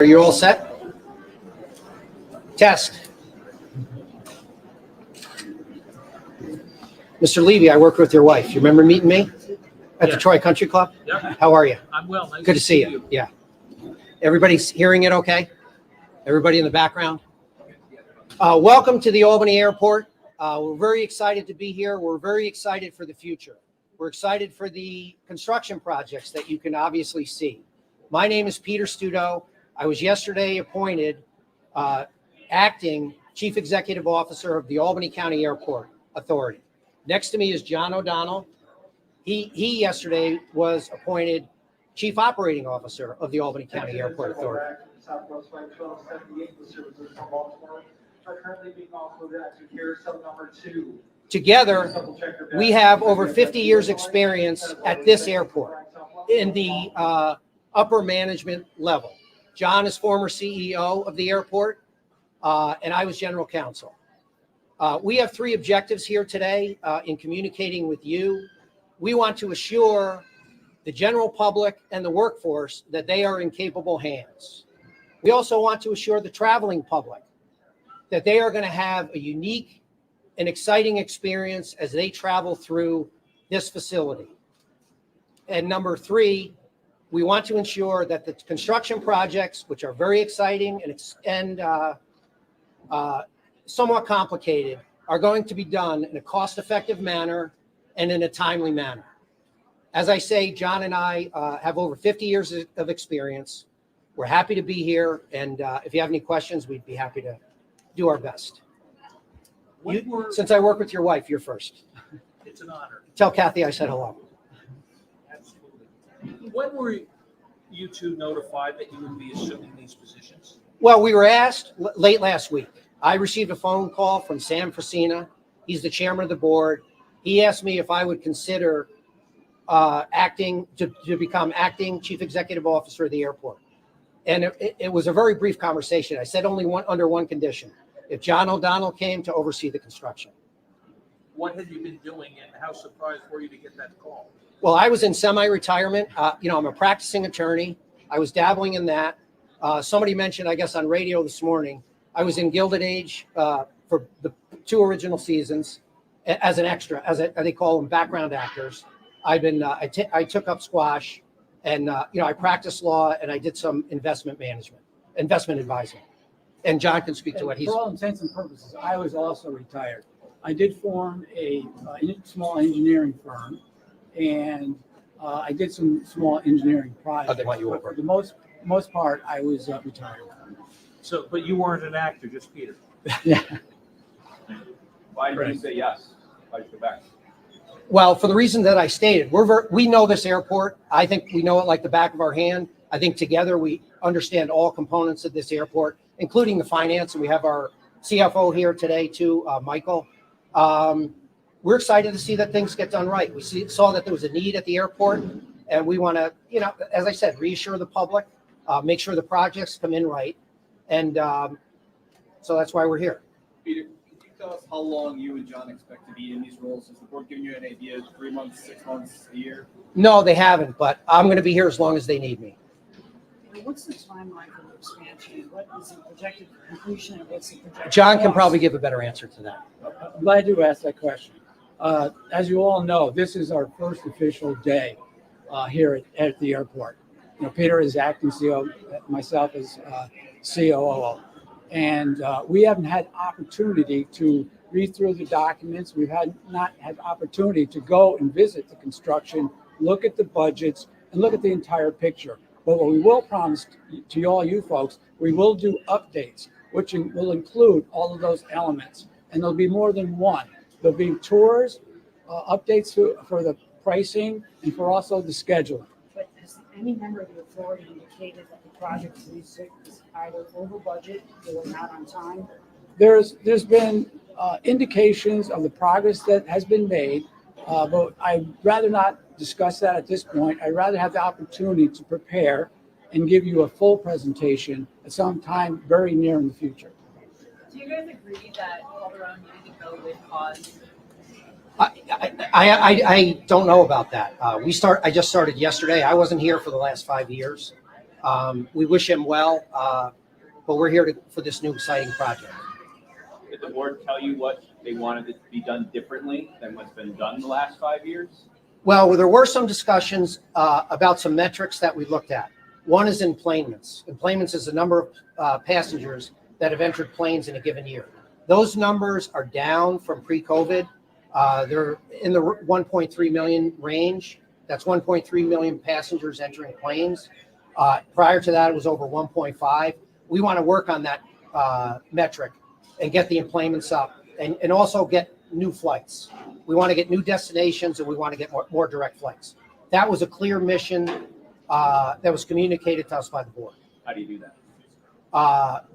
Are you all set? Test. Mr. Levy, I worked with your wife. You remember meeting me at the Troy Country Club? Yeah. How are you? I'm well. Nice Good to see you. Yeah. Everybody's hearing it okay? Everybody in the background? Welcome to the Albany Airport. We're very excited to be here. We're very excited for the future. We're excited for the construction projects that you can obviously see. My name is Peter Studo. I was yesterday appointed acting Chief Executive Officer of the Albany County Airport Authority. Next to me is John O'Donnell. He yesterday was appointed Chief Operating Officer of the Albany County Airport Authority. Southwest Flight 1278 was services from Baltimore. Are currently being offered to carousel number 2. Together, we have over 50 years experience at this airport in the upper management level. John is former CEO of the airport, and I was general counsel. We have 3 objectives here today in communicating with you. We want to assure the general public and the workforce that they are in capable hands. We also want to assure the traveling public that they are going to have a unique and exciting experience as they travel through this facility. And number 3, we want to ensure that the construction projects, which are very exciting and somewhat complicated, are going to be done in a cost-effective manner and in a timely manner. As I say, John and I have over 50 years of experience. We're happy to be here, and if you have any questions, we'd be happy to do our best. Since I work with your wife, you're first. It's an honor. Tell Kathy I said hello. Absolutely. When were you two notified that you would be assuming these positions? Well, we were asked late last week. I received a phone call from Sam Frasina. He's the chairman of the board. He asked me if I would consider to become acting Chief Executive Officer of the airport. And it was a very brief conversation. I said only under one condition: if John O'Donnell came to oversee the construction. What had you been doing, and how surprised were you to get that call? Well, I was in semi-retirement. I'm a practicing attorney. I was dabbling in that. Somebody mentioned, I guess, on radio this morning, I was in Gilded Age for the 2 original seasons as an extra, they call them background actors. I took up squash, and I practiced law, and I did some investment advising. And John can speak to what he's. For all intents and purposes, I was also retired. I did form a small engineering firm, and I did some small engineering projects. But for the most part, I was retired. So, but you weren't an actor, just Peter. Yeah. Why did you say yes? Why did you go back? Well, for the reason that I stated, we know this airport. I think we know it like the back of our hand. I think together we understand all components of this airport, including the finance. And we have our CFO here today too, Michael. We're excited to see that things get done right. We saw that there was a need at the airport, and we want to, as I said, reassure the public, make sure the projects come in right. And so that's why we're here. Peter, can you tell us how long you and John expect to be in these roles? Has the board given you an idea? 3 months, 6 months, a year? No, they haven't, but I'm going to be here as long as they need me. What's the timeline for the expansion? What is the projected completion, and what's the projected John can cost? probably give a better answer to that. I'm glad you asked that question. As you all know, this is our first official day here at the airport. Peter is acting CEO, myself as COO. And we haven't had opportunity to read through the documents. We've not had opportunity to go and visit the construction, look at the budgets, and look at the entire picture. But what we will promise to all you folks, we will do updates, which will include all of those elements. And there'll be more than one. There'll be tours, updates for the pricing, and for also the scheduling. But has any member of the authority indicated that the project is either over budget or not on time? There's been indications of the progress that has been made, but I'd rather not discuss that at this point. I'd rather have the opportunity to prepare and give you a full presentation at some time very near in the future. Do you guys agree that Calderon needed to go with cause? I don't know about that. I just started yesterday. I wasn't here for the last 5 years. We wish him well, but we're here for this new exciting project. Did the board tell you what they wanted it to be done differently than what's been done the last 5 years? Well, there were some discussions about some metrics that we looked at. One is enplanements. Enplanements is the number of passengers that have entered planes in a given year. Those numbers are down from pre-COVID. They're in the 1.3 million range. That's 1.3 million passengers entering planes. Prior to that, it was over 1.5. We want to work on that metric and get the enplanements up and also get new flights. We want to get new destinations and we want to get more direct flights. That was a clear mission that was communicated to us by the board. How do you do that?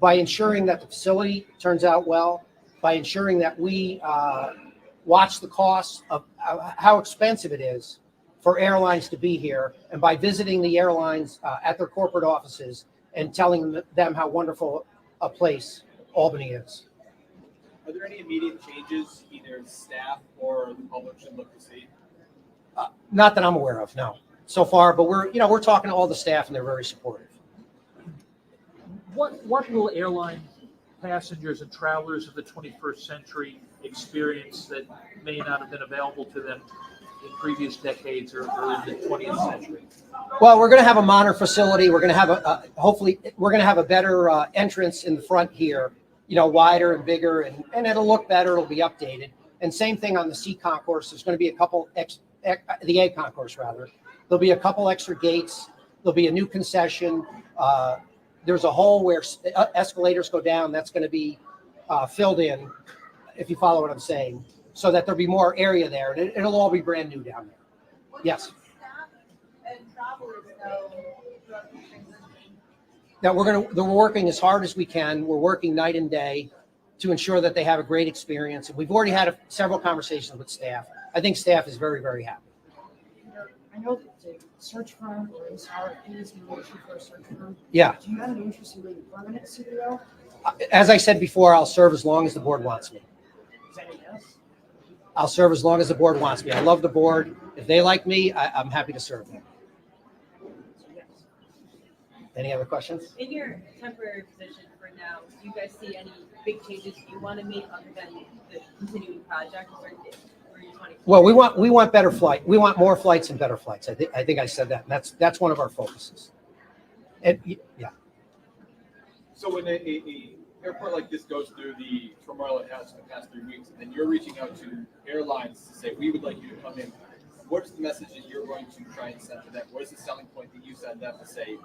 By ensuring that the facility turns out well, by ensuring that we watch the costs of how expensive it is for airlines to be here, and by visiting the airlines at their corporate offices and telling them how wonderful a place Albany is. Are there any immediate changes either staff or the public should look to see? Not that I'm aware of, no, so far. But we're talking to all the staff, and they're very supportive. What will airline passengers and travelers of the 21st century experience that may not have been available to them in previous decades or in the 20th century? Well, we're going to have a modern facility. We're going to have hopefully we're going to have a better entrance in the front here, wider and bigger, and it'll look better. It'll be updated. And same thing on the C concourse. There's going to be a couple the A concourse rather. There'll be a couple extra gates. There'll be a new concession. There's a hole where escalators go down. That's going to be filled in, if you follow what I'm saying, so that there'll be more area there. And it'll all be brand new down there. Yes. Now we're working as hard as we can. We're working night and day to ensure that they have a great experience. And we've already had several conversations with staff. I think staff is very, very happy. I know that the search firm or this RFP is going to issue for a search firm. Yeah. Do you have any interest in being a permanent CEO? As I said before, I'll serve as long as the board wants me. Is that a yes? I'll serve as long as the board wants me. I love the board. If they like me, I'm happy to serve them. So yes. Any other questions? In your temporary position for now, do you guys see any big changes you want to make other than the continuing project, or you just want to? Well, we want better flight. We want more flights and better flights. I think I said that. And that's one of our focuses. And yeah. So when a airport like this goes through the turmoil it has in the past 3 weeks, and then you're reaching out to airlines to say, we would like you to come in, what is the message that you're going to try and send to them? What is the selling point that you send them to say,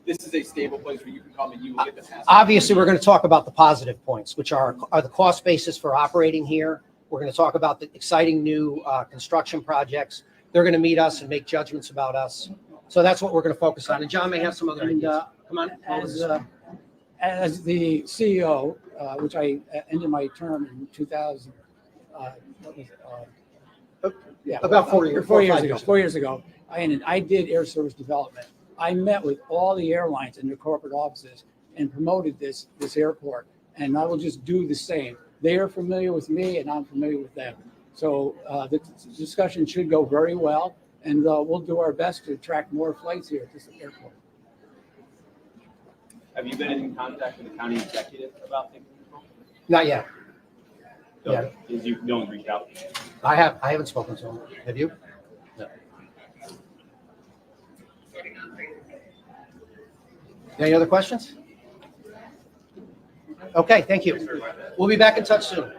this is a stable place where you can come and you will get the passengers? Obviously, we're going to talk about the positive points, which are the cost basis for operating here. We're going to talk about the exciting new construction projects. They're going to meet us and make judgments about us. So that's what we're going to focus on. And John may have some other ideas. Come on. As the CEO, which I ended my term in 2000, About 4 years. 4 years ago. 4 years ago, I did air service development. I met with all the airlines in their corporate offices and promoted this airport, and I will just do the same. They are familiar with me, and I'm familiar with them. So the discussion should go very well, and we'll do our best to attract more flights here at this airport. Have you been in contact with the county executive about taking control? Not yet. So, Yeah. No one's reached out? I haven't spoken to him. Have you? No. Any other questions? Okay, thank you. We'll be back in touch soon.